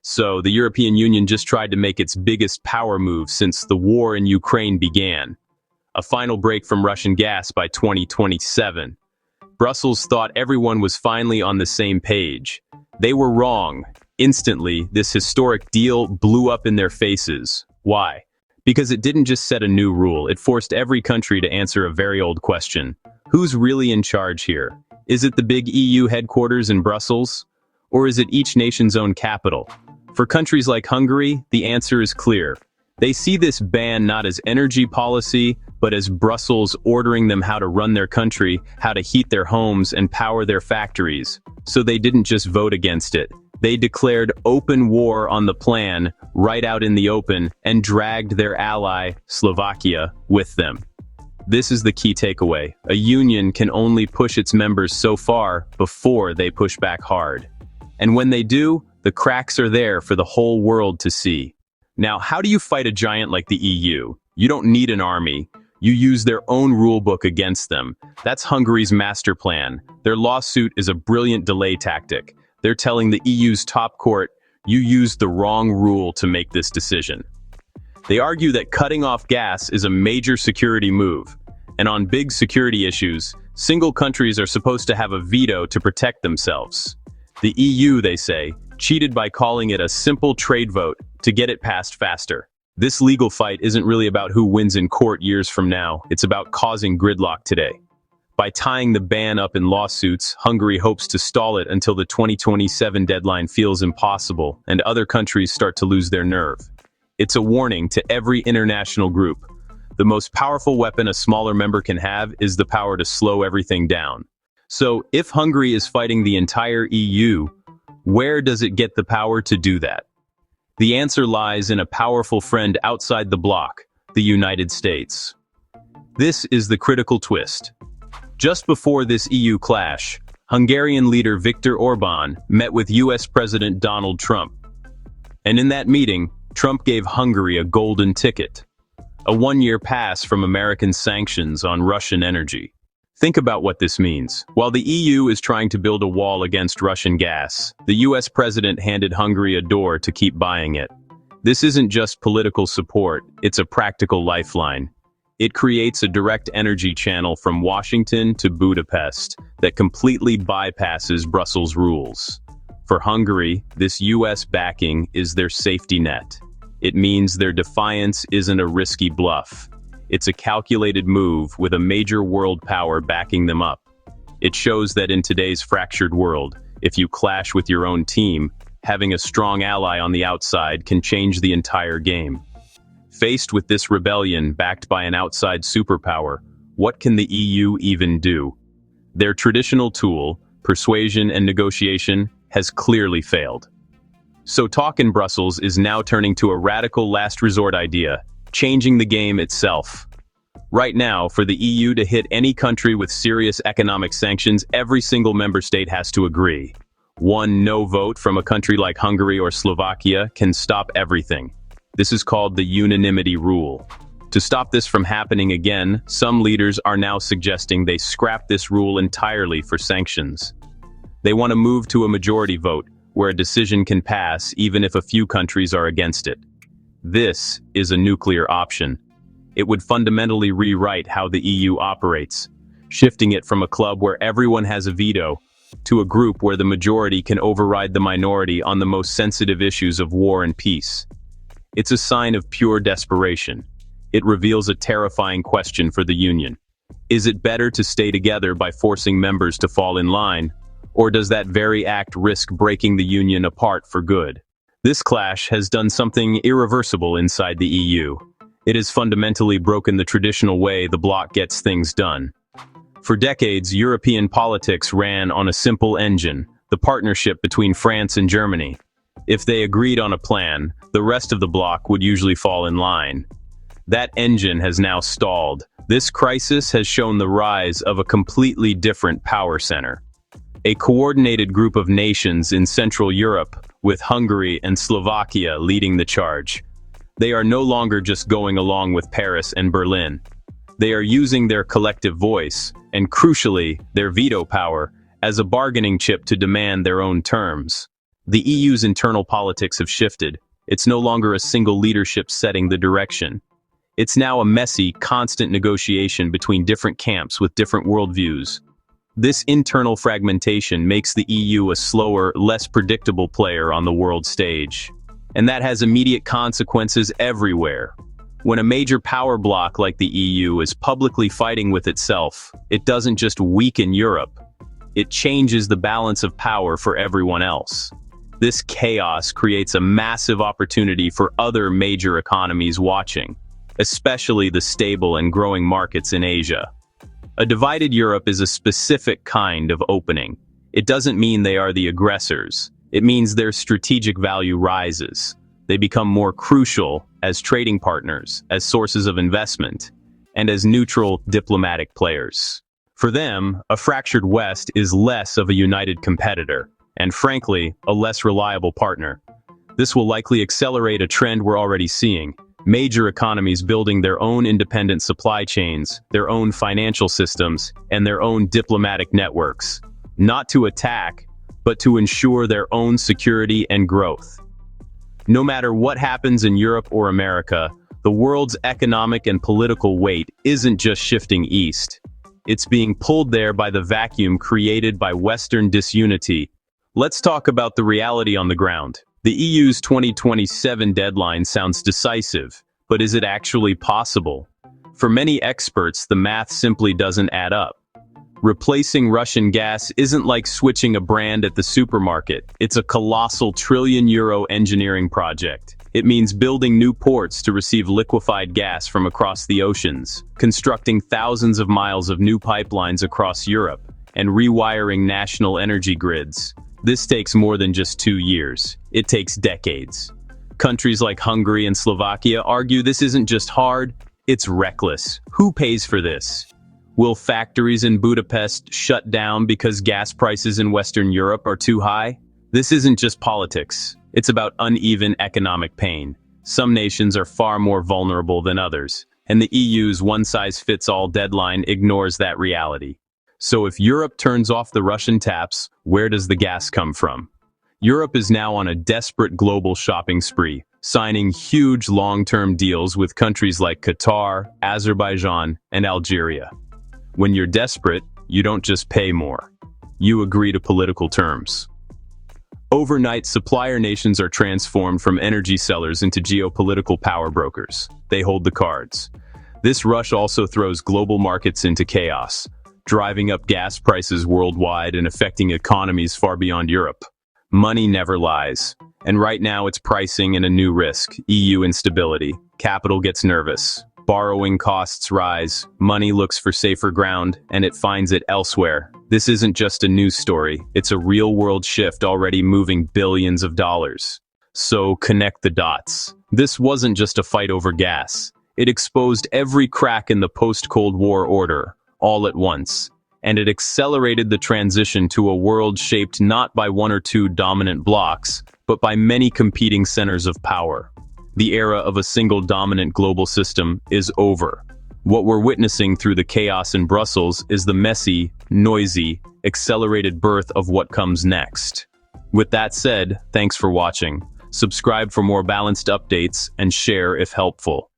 So the European Union just tried to make its biggest power move since the war in Ukraine began. A final break from Russian gas by 2027. Brussels thought everyone was finally on the same page. They were wrong. Instantly, this historic deal blew up in their faces. Why? Because it didn't just set a new rule, it forced every country to answer a very old question. Who's really in charge here? Is it the big EU headquarters in Brussels? Or is it each nation's own capital? For countries like Hungary, the answer is clear. They see this ban not as energy policy, but as Brussels ordering them how to run their country, how to heat their homes and power their factories. So they didn't just vote against it. They declared open war on the plan, right out in the open, and dragged their ally, Slovakia, with them. This is the key takeaway. A union can only push its members so far before they push back hard. And when they do, the cracks are there for the whole world to see. Now, how do you fight a giant like the EU? You don't need an army. You use their own rulebook against them. That's Hungary's master plan. Their lawsuit is a brilliant delay tactic. They're telling the EU's top court, you used the wrong rule to make this decision. They argue that cutting off gas is a major security move. And on big security issues, single countries are supposed to have a veto to protect themselves. The EU, they say, cheated by calling it a simple trade vote to get it passed faster. This legal fight isn't really about who wins in court years from now, it's about causing gridlock today. By tying the ban up in lawsuits, Hungary hopes to stall it until the 2027 deadline feels impossible and other countries start to lose their nerve. It's a warning to every international group. The most powerful weapon a smaller member can have is the power to slow everything down. So, if Hungary is fighting the entire EU, where does it get the power to do that? The answer lies in a powerful friend outside the bloc, the United States. This is the critical twist. Just before this EU clash, Hungarian leader Viktor Orbán met with US President Donald Trump. And in that meeting, Trump gave Hungary a golden ticket. A one-year pass from American sanctions on Russian energy. Think about what this means. While the EU is trying to build a wall against Russian gas, the US president handed Hungary a door to keep buying it. This isn't just political support, it's a practical lifeline. It creates a direct energy channel from Washington to Budapest that completely bypasses Brussels rules. For Hungary, this US backing is their safety net. It means their defiance isn't a risky bluff. It's a calculated move with a major world power backing them up. It shows that in today's fractured world, if you clash with your own team, having a strong ally on the outside can change the entire game. Faced with this rebellion backed by an outside superpower, what can the EU even do? Their traditional tool, persuasion and negotiation, has clearly failed. So talk in Brussels is now turning to a radical last resort idea, changing the game itself. Right now, for the EU to hit any country with serious economic sanctions, every single member state has to agree. One no vote from a country like Hungary or Slovakia can stop everything. This is called the unanimity rule. To stop this from happening again, some leaders are now suggesting they scrap this rule entirely for sanctions. They want to move to a majority vote, where a decision can pass even if a few countries are against it. This is a nuclear option. It would fundamentally rewrite how the EU operates, shifting it from a club where everyone has a veto to a group where the majority can override the minority on the most sensitive issues of war and peace. It's a sign of pure desperation. It reveals a terrifying question for the Union. Is it better to stay together by forcing members to fall in line, or does that very act risk breaking the Union apart for good? This clash has done something irreversible inside the EU. It has fundamentally broken the traditional way the bloc gets things done. For decades, European politics ran on a simple engine, the partnership between France and Germany. If they agreed on a plan, the rest of the bloc would usually fall in line. That engine has now stalled. This crisis has shown the rise of a completely different power center. A coordinated group of nations in Central Europe, with Hungary and Slovakia leading the charge. They are no longer just going along with Paris and Berlin. They are using their collective voice, and crucially, their veto power, as a bargaining chip to demand their own terms. The EU's internal politics have shifted. It's no longer a single leadership setting the direction. It's now a messy, constant negotiation between different camps with different worldviews. This internal fragmentation makes the EU a slower, less predictable player on the world stage. And that has immediate consequences everywhere. When a major power bloc like the EU is publicly fighting with itself, it doesn't just weaken Europe. It changes the balance of power for everyone else. This chaos creates a massive opportunity for other major economies watching, especially the stable and growing markets in Asia. A divided Europe is a specific kind of opening. It doesn't mean they are the aggressors. It means their strategic value rises. They become more crucial as trading partners, as sources of investment, and as neutral diplomatic players. For them, a fractured West is less of a united competitor, and frankly, a less reliable partner. This will likely accelerate a trend we're already seeing. Major economies building their own independent supply chains, their own financial systems, and their own diplomatic networks. Not to attack, but to ensure their own security and growth. No matter what happens in Europe or America, the world's economic and political weight isn't just shifting east. It's being pulled there by the vacuum created by Western disunity. Let's talk about the reality on the ground. The EU's 2027 deadline sounds decisive, but is it actually possible? For many experts, the math simply doesn't add up. Replacing Russian gas isn't like switching a brand at the supermarket. It's a colossal trillion-euro engineering project. It means building new ports to receive liquefied gas from across the oceans, constructing thousands of miles of new pipelines across Europe, and rewiring national energy grids. This takes more than just 2 years. It takes decades. Countries like Hungary and Slovakia argue this isn't just hard, it's reckless. Who pays for this? Will factories in Budapest shut down because gas prices in Western Europe are too high? This isn't just politics. It's about uneven economic pain. Some nations are far more vulnerable than others, and the EU's one-size-fits-all deadline ignores that reality. So if Europe turns off the Russian taps, where does the gas come from? Europe is now on a desperate global shopping spree, signing huge long-term deals with countries like Qatar, Azerbaijan, and Algeria. When you're desperate, you don't just pay more. You agree to political terms. Overnight, supplier nations are transformed from energy sellers into geopolitical power brokers. They hold the cards. This rush also throws global markets into chaos, driving up gas prices worldwide and affecting economies far beyond Europe. Money never lies, and right now it's pricing in a new risk: EU instability. Capital gets nervous. Borrowing costs rise, money looks for safer ground, and it finds it elsewhere. This isn't just a news story, it's a real-world shift already moving billions of dollars. So connect the dots. This wasn't just a fight over gas. It exposed every crack in the post-Cold War order, all at once. And it accelerated the transition to a world shaped not by one or two dominant blocs, but by many competing centers of power. The era of a single dominant global system is over. What we're witnessing through the chaos in Brussels is the messy, noisy, accelerated birth of what comes next. With that said, thanks for watching. Subscribe for more balanced updates and share if helpful.